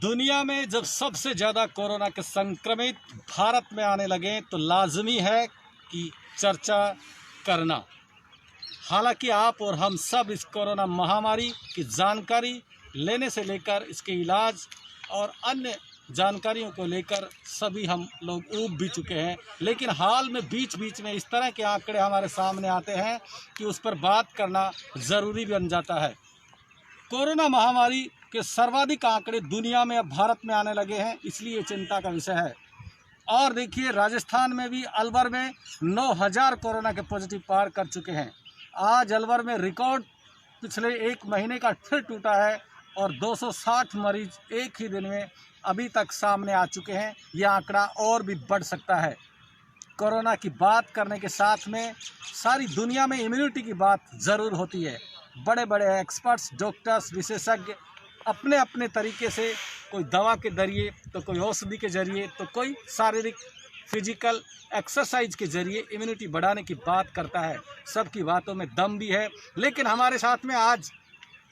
दुनिया में जब सबसे ज़्यादा कोरोना के संक्रमित भारत में आने लगे तो लाजमी है कि चर्चा करना। हालांकि आप और हम सब इस कोरोना महामारी की जानकारी लेने से लेकर इसके इलाज और अन्य जानकारियों को लेकर सभी हम लोग ऊब भी चुके हैं, लेकिन हाल में बीच बीच में इस तरह के आंकड़े हमारे सामने आते हैं कि उस पर बात करना ज़रूरी बन जाता है। कोरोना महामारी के सर्वाधिक आंकड़े दुनिया में अब भारत में आने लगे हैं, इसलिए चिंता का विषय है। और देखिए, राजस्थान में भी अलवर में 9,000 कोरोना के पॉजिटिव पार कर चुके हैं। आज अलवर में रिकॉर्ड पिछले एक महीने का फिर टूटा है और 260 मरीज एक ही दिन में अभी तक सामने आ चुके हैं। यह आंकड़ा और भी बढ़ सकता है। कोरोना की बात करने के साथ में सारी दुनिया में इम्यूनिटी की बात ज़रूर होती है। बड़े बड़े एक्सपर्ट्स, डॉक्टर्स, विशेषज्ञ अपने अपने तरीके से, कोई दवा के जरिए तो कोई औषधि के जरिए तो कोई शारीरिक फिजिकल एक्सरसाइज के जरिए इम्यूनिटी बढ़ाने की बात करता है। सबकी बातों में दम भी है, लेकिन हमारे साथ में आज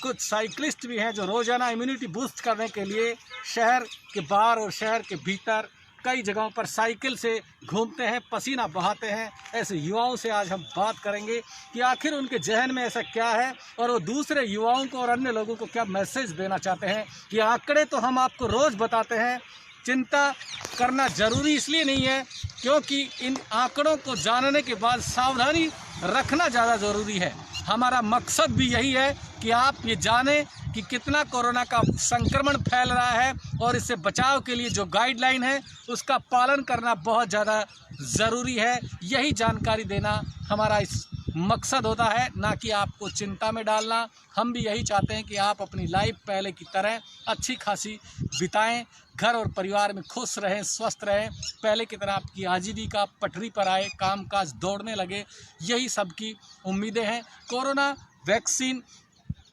कुछ साइकिलिस्ट भी हैं जो रोज़ाना इम्यूनिटी बूस्ट करने के लिए शहर के बाहर और शहर के भीतर कई जगहों पर साइकिल से घूमते हैं, पसीना बहाते हैं। ऐसे युवाओं से आज हम बात करेंगे कि आखिर उनके जहन में ऐसा क्या है और वो दूसरे युवाओं को और अन्य लोगों को क्या मैसेज देना चाहते हैं। ये आंकड़े तो हम आपको रोज़ बताते हैं, चिंता करना ज़रूरी इसलिए नहीं है क्योंकि इन आंकड़ों को जानने के बाद सावधानी रखना ज़्यादा ज़रूरी है। हमारा मकसद भी यही है कि आप ये जानें कि कितना कोरोना का संक्रमण फैल रहा है और इससे बचाव के लिए जो गाइडलाइन है उसका पालन करना बहुत ज़्यादा ज़रूरी है। यही जानकारी देना हमारा इस मकसद होता है, ना कि आपको चिंता में डालना। हम भी यही चाहते हैं कि आप अपनी लाइफ पहले की तरह अच्छी खासी बिताएं, घर और परिवार में खुश रहें, स्वस्थ रहें, पहले की तरह आपकी आजीविका पटरी पर आए, कामकाज दौड़ने लगे। यही सबकी उम्मीदें हैं। कोरोना वैक्सीन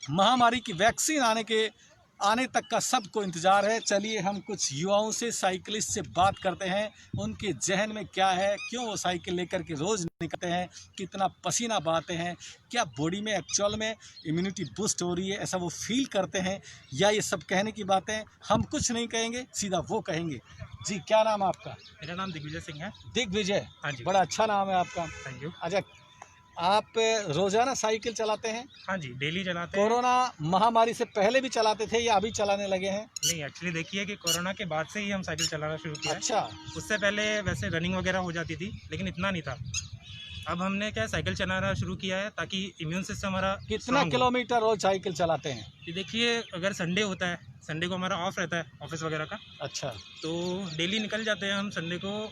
महामारी की वैक्सीन आने तक का सबको इंतज़ार है। चलिए हम कुछ युवाओं से, साइकिलिस्ट से बात करते हैं, उनके जहन में क्या है, क्यों वो साइकिल लेकर के रोज़ निकलते हैं, कितना पसीना बहाते हैं, क्या बॉडी में एक्चुअल में इम्यूनिटी बूस्ट हो रही है, ऐसा वो फील करते हैं, या ये सब कहने की बातें। हम कुछ नहीं कहेंगे, सीधा वो कहेंगे। जी, क्या नाम है आपका? मेरा नाम दिग्विजय सिंह है। दिग्विजय? हाँ जी। बड़ा अच्छा नाम है आपका। Thank you. अच्छा, आप रोज़ाना साइकिल चलाते हैं? हाँ जी, डेली चलाते हैं। कोरोना महामारी से पहले भी चलाते थे या अभी चलाने लगे हैं? नहीं, एक्चुअली देखिए कि कोरोना के बाद से ही हम साइकिल चलाना शुरू किया है। अच्छा। उससे पहले वैसे रनिंग वगैरह हो जाती थी, लेकिन इतना नहीं था। अब हमने क्या साइकिल चलाना शुरू किया है ताकि इम्यून सिस्टम हमारा कितना strong हो। किलोमीटर रोज साइकिल चलाते हैं? ये देखिए, अगर संडे होता है, संडे को हमारा ऑफ रहता है ऑफिस वगैरह का, अच्छा। तो डेली निकल जाते हैं हम। संडे को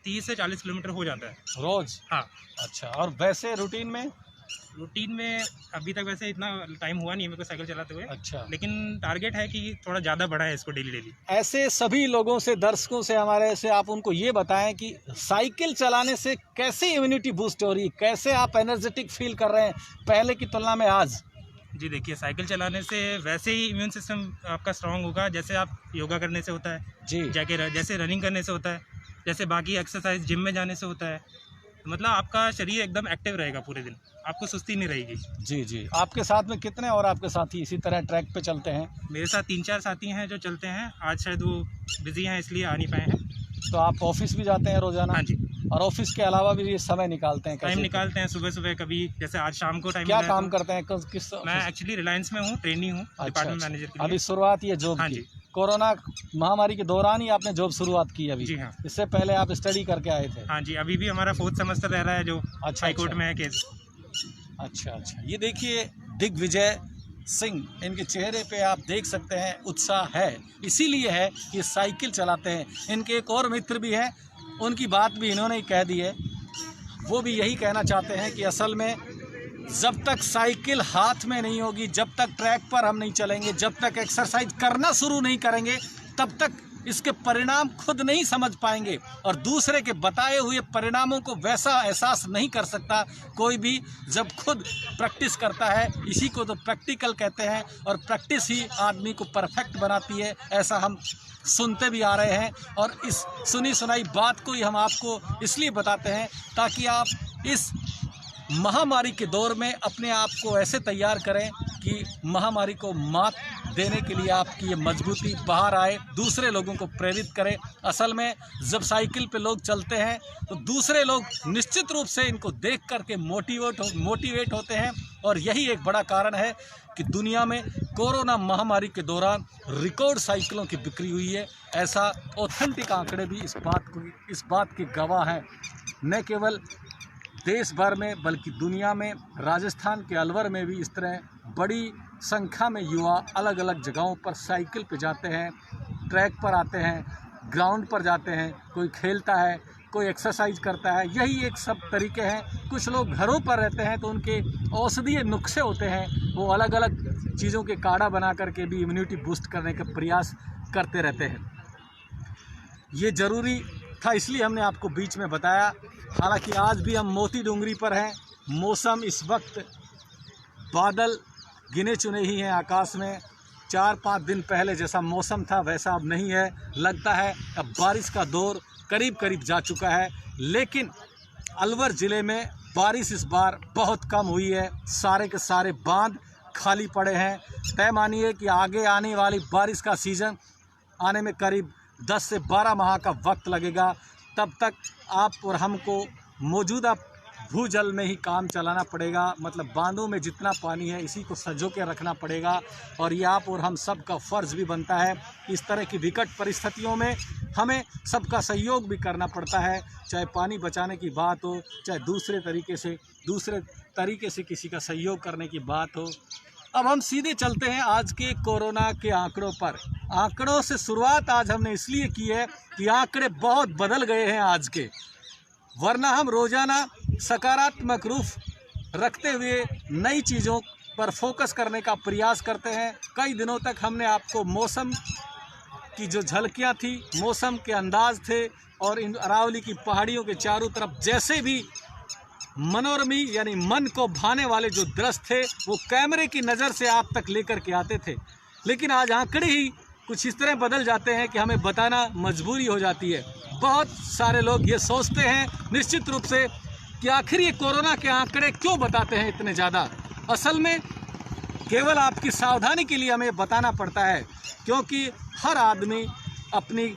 30 से 40 किलोमीटर हो जाता है रोज? हाँ। अच्छा, और वैसे रूटीन में? रूटीन में अभी तक वैसे इतना टाइम हुआ नहीं है मेरे को साइकिल चलाते हुए। अच्छा। लेकिन टारगेट है कि थोड़ा ज़्यादा बढ़ा है इसको डेली। ऐसे सभी लोगों से, दर्शकों से हमारे से आप उनको ये बताएं कि साइकिल चलाने से कैसे इम्यूनिटी बूस्ट हो रही है, कैसे आप एनर्जेटिक फील कर रहे हैं पहले की तुलना में आज? जी देखिए, साइकिल चलाने से वैसे ही इम्यून सिस्टम आपका स्ट्रांग होगा, जैसे आप योगा करने से होता है जी, जैसे रनिंग करने से होता है, जैसे बाकी एक्सरसाइज जिम में जाने से होता है। मतलब आपका शरीर एकदम एक्टिव रहेगा पूरे दिन, आपको सुस्ती नहीं रहेगी। जी जी। आपके साथ में कितने और आपके साथी इसी तरह ट्रैक पे चलते हैं? मेरे साथ 3-4 साथी हैं जो चलते हैं। आज शायद वो बिजी हैं इसलिए आ नहीं पाए हैं। तो आप ऑफिस भी जाते हैं रोजाना? हाँ जी, और ऑफिस के अलावा भी ये समय निकालते हैं? टाइम कैसे निकालते हैं सुबह सुबह, कभी जैसे आज शाम को टाइम क्या मिला है काम तो। करते हैं? किस मैं एक्चुअली रिलायंस में हूँ, ट्रेनी हूँ, डिपार्टमेंट मैनेजर के लिए। अभी शुरुआत ही है जॉब हाँ की? जी। कोरोना महामारी के दौरान ही आपने जॉब शुरुआत की अभी? जी हाँ। इससे पहले आप स्टडी करके आए थे? हाँ जी, अभी भी हमारा 4th सेमेस्टर रह रहा है जो अच्छा, हाई कोर्ट अच्छा। में है केस। अच्छा अच्छा। ये देखिए, दिग्विजय सिंह, इनके चेहरे पे आप देख सकते हैं उत्साह है, इसीलिए है कि साइकिल चलाते हैं। इनके एक और मित्र भी हैं, उनकी बात भी इन्होंने ही कह दी है। वो भी यही कहना चाहते हैं कि असल में जब तक साइकिल हाथ में नहीं होगी, जब तक ट्रैक पर हम नहीं चलेंगे, जब तक एक्सरसाइज करना शुरू नहीं करेंगे, तब तक इसके परिणाम खुद नहीं समझ पाएंगे और दूसरे के बताए हुए परिणामों को वैसा एहसास नहीं कर सकता कोई भी जब खुद प्रैक्टिस करता है। इसी को तो प्रैक्टिकल कहते हैं और प्रैक्टिस ही आदमी को परफेक्ट बनाती है, ऐसा हम सुनते भी आ रहे हैं। और इस सुनी सुनाई बात को ही हम आपको इसलिए बताते हैं ताकि आप इस महामारी के दौर में अपने आप को ऐसे तैयार करें कि महामारी को मात देने के लिए आपकी ये मजबूती बाहर आए, दूसरे लोगों को प्रेरित करे। असल में जब साइकिल पे लोग चलते हैं तो दूसरे लोग निश्चित रूप से इनको देख करके मोटिवेट होते हैं, और यही एक बड़ा कारण है कि दुनिया में कोरोना महामारी के दौरान रिकॉर्ड साइकिलों की बिक्री हुई है। ऐसा ऑथेंटिक आंकड़े भी इस बात के गवाह हैं। न केवल देश भर में बल्कि दुनिया में, राजस्थान के अलवर में भी इस तरह बड़ी संख्या में युवा अलग अलग जगहों पर साइकिल पे जाते हैं, ट्रैक पर आते हैं, ग्राउंड पर जाते हैं, कोई खेलता है, कोई एक्सरसाइज करता है। यही एक सब तरीके हैं। कुछ लोग घरों पर रहते हैं तो उनके औषधीय नुस्खे होते हैं, वो अलग अलग चीज़ों के काढ़ा बना करके भी इम्यूनिटी बूस्ट करने का प्रयास करते रहते हैं। ये ज़रूरी था, इसलिए हमने आपको बीच में बताया। हालांकि आज भी हम मोती डूंगरी पर हैं। मौसम इस वक्त बादल गिने चुने ही हैं आकाश में। 4-5 दिन पहले जैसा मौसम था वैसा अब नहीं है। लगता है अब बारिश का दौर करीब करीब जा चुका है। लेकिन अलवर ज़िले में बारिश इस बार बहुत कम हुई है। सारे के सारे बांध खाली पड़े हैं। तय मानिए कि आगे आने वाली बारिश का सीज़न आने में करीब 10 से 12 माह का वक्त लगेगा। तब तक आप और हमको मौजूदा भूजल में ही काम चलाना पड़ेगा। मतलब बांधों में जितना पानी है इसी को संजो के रखना पड़ेगा, और ये आप और हम सब का फ़र्ज़ भी बनता है। इस तरह की विकट परिस्थितियों में हमें सबका सहयोग भी करना पड़ता है, चाहे पानी बचाने की बात हो, चाहे दूसरे तरीके से किसी का सहयोग करने की बात हो। अब हम सीधे चलते हैं आज के कोरोना के आंकड़ों पर। आंकड़ों से शुरुआत आज हमने इसलिए की है कि आंकड़े बहुत बदल गए हैं आज के, वरना हम रोज़ाना सकारात्मक रूप रखते हुए नई चीज़ों पर फोकस करने का प्रयास करते हैं। कई दिनों तक हमने आपको मौसम की जो झलकियाँ थी, मौसम के अंदाज थे, और इन अरावली की पहाड़ियों के चारों तरफ जैसे भी मनोरमी यानी मन को भाने वाले जो दृश्य थे वो कैमरे की नज़र से आप तक लेकर के आते थे। लेकिन आज आंकड़े ही कुछ इस तरह बदल जाते हैं कि हमें बताना मजबूरी हो जाती है। बहुत सारे लोग ये सोचते हैं निश्चित रूप से कि आखिर ये कोरोना के आंकड़े क्यों बताते हैं इतने ज़्यादा। असल में केवल आपकी सावधानी के लिए हमें बताना पड़ता है, क्योंकि हर आदमी अपनी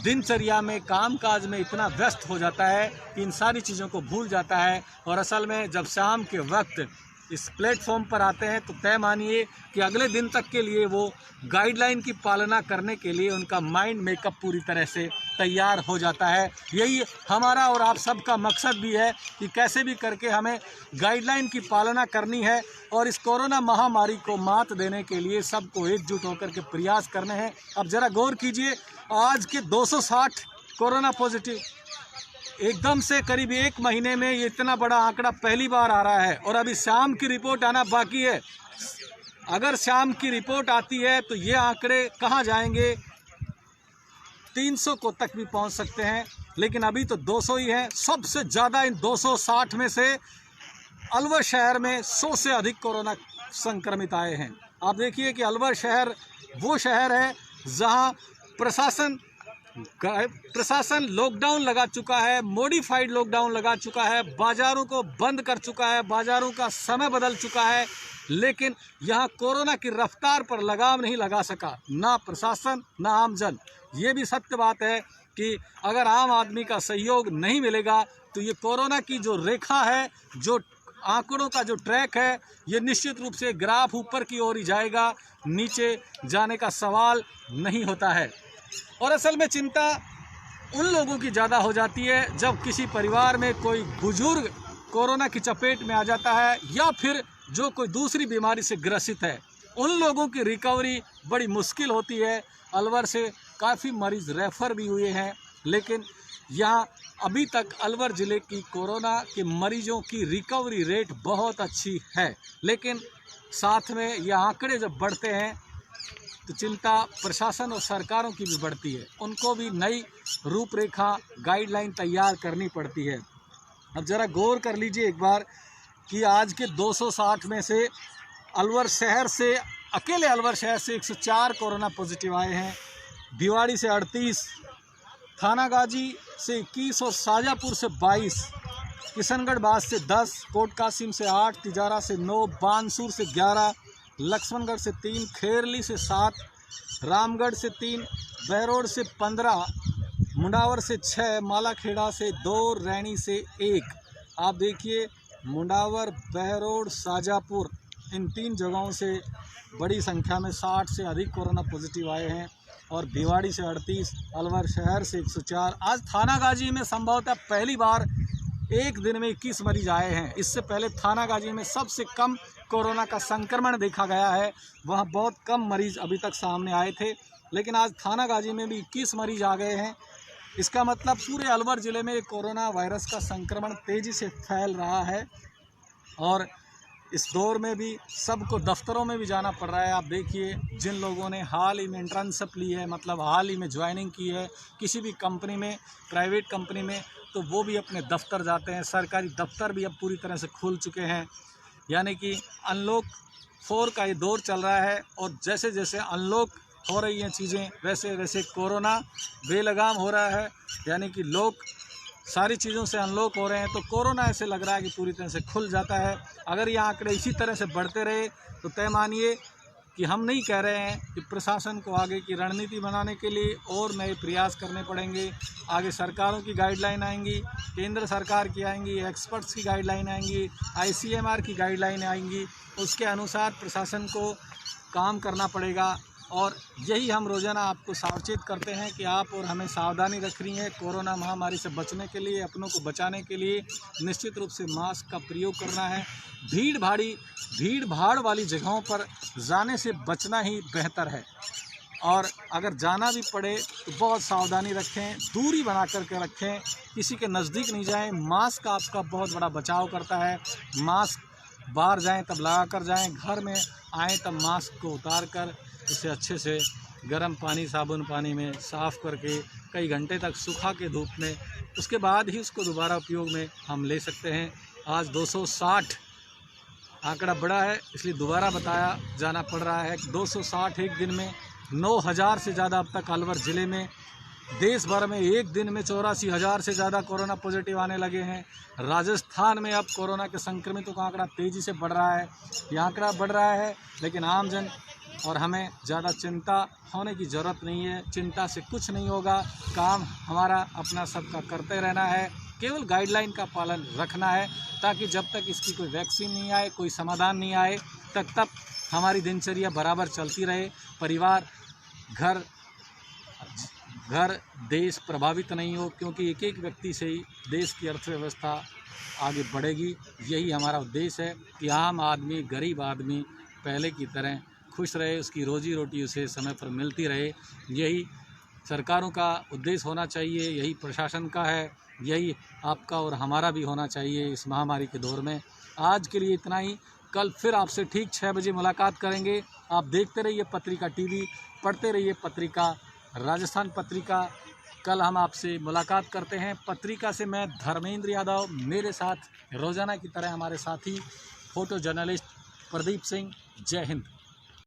दिनचर्या में, कामकाज में इतना व्यस्त हो जाता है कि इन सारी चीज़ों को भूल जाता है। और असल में जब शाम के वक्त इस प्लेटफॉर्म पर आते हैं तो तय मानिए कि अगले दिन तक के लिए वो गाइडलाइन की पालना करने के लिए उनका माइंड मेकअप पूरी तरह से तैयार हो जाता है। यही हमारा और आप सबका मकसद भी है कि कैसे भी करके हमें गाइडलाइन की पालना करनी है, और इस कोरोना महामारी को मात देने के लिए सबको एकजुट होकर के प्रयास करने हैं। अब ज़रा गौर कीजिए, आज के 260 कोरोना पॉजिटिव, एकदम से करीब 1 महीने में ये इतना बड़ा आंकड़ा पहली बार आ रहा है, और अभी शाम की रिपोर्ट आना बाकी है। अगर शाम की रिपोर्ट आती है तो ये आंकड़े कहाँ जाएंगे, 300 को तक भी पहुंच सकते हैं, लेकिन अभी तो 200 ही है। सबसे ज़्यादा इन 260 में से अलवर शहर में 100 से अधिक कोरोना संक्रमित आए हैं। आप देखिए कि अलवर शहर वो शहर है जहां प्रशासन लॉकडाउन लगा चुका है, मॉडिफाइड लॉकडाउन लगा चुका है, बाज़ारों को बंद कर चुका है, बाज़ारों का समय बदल चुका है, लेकिन यहाँ कोरोना की रफ्तार पर लगाम नहीं लगा सका, ना प्रशासन ना आमजन। ये भी सत्य बात है कि अगर आम आदमी का सहयोग नहीं मिलेगा तो ये कोरोना की जो रेखा है, जो आंकड़ों का जो ट्रैक है, ये निश्चित रूप से ग्राफ ऊपर की ओर ही जाएगा, नीचे जाने का सवाल नहीं होता है। और असल में चिंता उन लोगों की ज़्यादा हो जाती है जब किसी परिवार में कोई बुजुर्ग कोरोना की चपेट में आ जाता है, या फिर जो कोई दूसरी बीमारी से ग्रसित है। उन लोगों की रिकवरी बड़ी मुश्किल होती है। अलवर से काफ़ी मरीज़ रेफ़र भी हुए हैं, लेकिन यहाँ अभी तक अलवर ज़िले की कोरोना के मरीजों की रिकवरी रेट बहुत अच्छी है। लेकिन साथ में ये आंकड़े जब बढ़ते हैं तो चिंता प्रशासन और सरकारों की भी बढ़ती है, उनको भी नई रूपरेखा गाइडलाइन तैयार करनी पड़ती है। अब ज़रा गौर कर लीजिए एक बार कि आज के 260 में से अलवर शहर से, अकेले अलवर शहर से 104 कोरोना पॉजिटिव आए हैं, भिवाड़ी से 38, थानागाजी से 21 और शाजापुर से 22, किशनगढ़ बास से 10, कोट कासिम से 8, तिजारा से 9, बानसूर से 11, लक्ष्मणगढ़ से 3, खेरली से 7, रामगढ़ से 3, बहरोड से 15, मुंडावर से 6, मालाखेड़ा से 2, रैनी से 1। आप देखिए मुंडावर, बहरोड, शाजापुर इन 3 जगहों से बड़ी संख्या में 60 से अधिक कोरोना पॉजिटिव आए हैं और भिवाड़ी से 38, अलवर शहर से 104। आज थानागाजी में संभवतः पहली बार एक दिन में 21 मरीज आए हैं। इससे पहले थानागाजी में सबसे कम कोरोना का संक्रमण देखा गया है, वहाँ बहुत कम मरीज अभी तक सामने आए थे, लेकिन आज थानागाजी में भी 21 मरीज आ गए हैं। इसका मतलब पूरे अलवर ज़िले में कोरोना वायरस का संक्रमण तेज़ी से फैल रहा है और इस दौर में भी सबको दफ्तरों में भी जाना पड़ रहा है। आप देखिए जिन लोगों ने हाल ही में इंटर्नशिप ली है, मतलब हाल ही में ज्वाइनिंग की है किसी भी कंपनी में, प्राइवेट कंपनी में, तो वो भी अपने दफ्तर जाते हैं। सरकारी दफ्तर भी अब पूरी तरह से खुल चुके हैं, यानी कि अनलॉक 4 का ये दौर चल रहा है और जैसे जैसे अनलॉक हो रही हैं चीज़ें वैसे वैसे कोरोना बेलगाम हो रहा है, यानी कि लोग सारी चीज़ों से अनलॉक हो रहे हैं। तो कोरोना ऐसे लग रहा है कि पूरी तरह से खुल जाता है। अगर ये आंकड़े इसी तरह से बढ़ते रहे तो तय मानिए कि हम नहीं कह रहे हैं कि प्रशासन को आगे की रणनीति बनाने के लिए और नए प्रयास करने पड़ेंगे। आगे सरकारों की गाइडलाइन आएंगी, केंद्र सरकार की आएंगी, एक्सपर्ट्स की गाइडलाइन आएंगी, ICMR की गाइडलाइन आएंगी, उसके अनुसार प्रशासन को काम करना पड़ेगा। और यही हम रोज़ाना आपको सावचेत करते हैं कि आप और हमें सावधानी रखनी है। कोरोना महामारी से बचने के लिए, अपनों को बचाने के लिए निश्चित रूप से मास्क का प्रयोग करना है। भीड़ भाड़ वाली जगहों पर जाने से बचना ही बेहतर है और अगर जाना भी पड़े तो बहुत सावधानी रखें, दूरी बना करके रखें, किसी के नज़दीक नहीं जाएं। मास्क आपका बहुत बड़ा बचाव करता है। मास्क बाहर जाएं तब लगा कर जाएं, घर में आएँ तब मास्क को उतार कर उसे अच्छे से गर्म पानी, साबुन पानी में साफ़ करके कई घंटे तक सुखा के धूप में, उसके बाद ही उसको दोबारा उपयोग में हम ले सकते हैं। आज 260 आंकड़ा बड़ा है इसलिए दोबारा बताया जाना पड़ रहा है। 260 एक दिन में 9000 से ज़्यादा अब तक अलवर ज़िले में, देश भर में एक दिन में 84,000 से ज़्यादा कोरोना पॉजिटिव आने लगे हैं। राजस्थान में अब कोरोना के संक्रमितों का आंकड़ा तेज़ी से बढ़ रहा है। ये आंकड़ा बढ़ रहा है लेकिन आमजन और हमें ज़्यादा चिंता होने की ज़रूरत नहीं है। चिंता से कुछ नहीं होगा, काम हमारा अपना सबका करते रहना है, केवल गाइडलाइन का पालन रखना है ताकि जब तक इसकी कोई वैक्सीन नहीं आए, कोई समाधान नहीं आए, तब हमारी दिनचर्या बराबर चलती रहे। परिवार, घर, देश प्रभावित नहीं हो, क्योंकि एक एक व्यक्ति से ही देश की अर्थव्यवस्था आगे बढ़ेगी। यही हमारा उद्देश्य है कि आम आदमी, गरीब आदमी पहले की तरह खुश रहे, उसकी रोजी रोटी उसे समय पर मिलती रहे। यही सरकारों का उद्देश्य होना चाहिए, यही प्रशासन का है, यही आपका और हमारा भी होना चाहिए इस महामारी के दौर में। आज के लिए इतना ही, कल फिर आपसे ठीक 6 बजे मुलाकात करेंगे। आप देखते रहिए पत्रिका TV, पढ़ते रहिए पत्रिका राजस्थान पत्रिका। कल हम आपसे मुलाकात करते हैं। पत्रिका से मैं धर्मेंद्र यादव, मेरे साथ रोज़ाना की तरह हमारे साथी फोटो जर्नलिस्ट प्रदीप सिंह। जय हिंद।